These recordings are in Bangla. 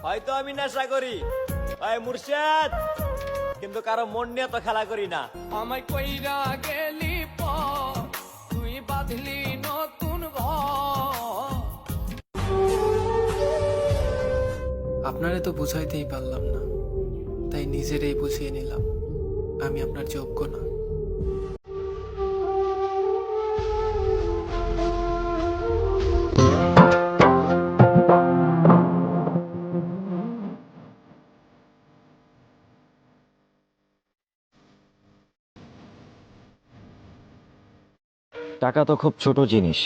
হয়তো আমি নেশা করি ভাই মুর্শেদ, কিন্তু কারো মন নিয়ে তো খেলা করি না। আমায় কইরা গেলি পর তুই বাঁধলি নতুন ঘর। আপনারে তো বুঝাইতেই পারলাম না, তাই নিজেরই বুঝিয়ে নিলাম আমি আপনার যোগ্য না। টাকা তো খুব ছোট জিনিস,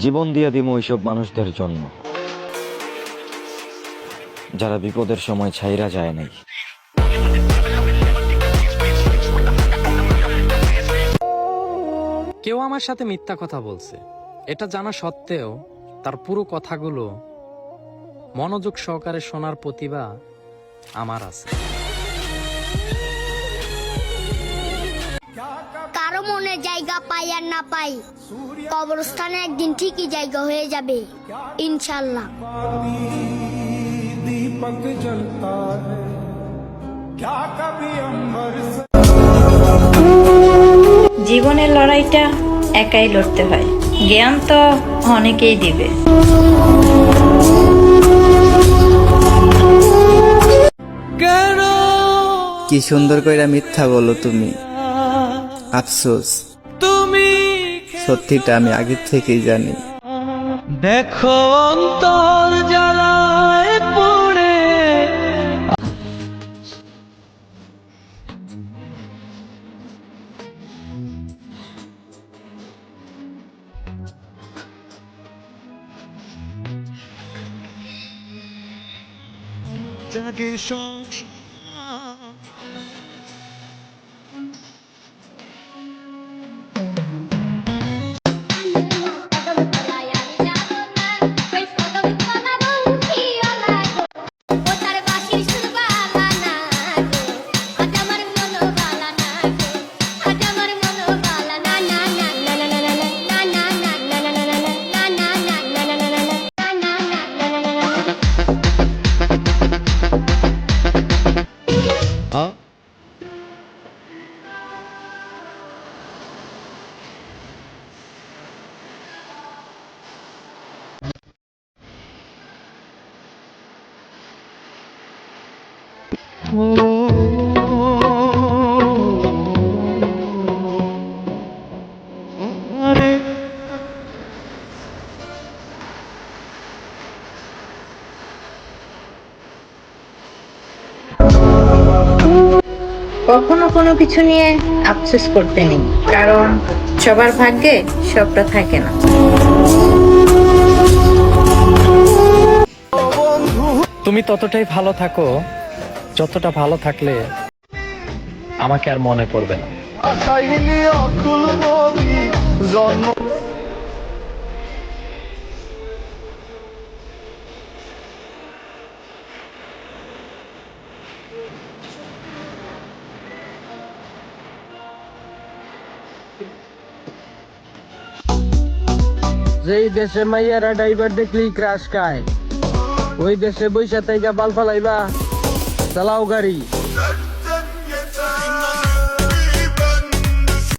জীবন দিয়ে দিব ওইসব মানুষদের জন্য যারা বিপদের সময় ছাইরা যায় নাই। কেউ আমার সাথে মিথ্যা কথা বলছে, এটা জানা সত্ত্বেও তার পুরো কথাগুলো মনোযোগ সহকারে শোনার প্রতিভা আমার আছে। কারো মনে জায়গা পাই আর না পাই, কবরস্থানে একদিন ঠিকই জায়গা হয়ে যাবে ইনশাল্লাহ। दीपक जलता है क्या कभी अंबर से। জীবনের লড়াইটা একাই লড়তে হয়, জ্ঞান তো অনেকেই দিবে। কি সুন্দর কইরা মিথ্যা বলো তুমি, আফসোস তুমি সত্যিটা আমি আগে থেকেই জানি। দেখো অন্তর জ্বালায় পড়ে। কখনো কোনো কিছু নিয়ে আফসোস করতে নেই, কারণ সবার ভাগ্যে সবটা থাকে না। তুমি ততটাই ভালো থাকো যতটা ভালো থাকলে আমাকে আর মনে পড়বে না। যেই দেশে মাইয়ারা ড্রাইভার দেখলি ক্রাশ খায়, ওই দেশে বৈশা থেকে বাল ফালাইবা, চালাও গাড়ি।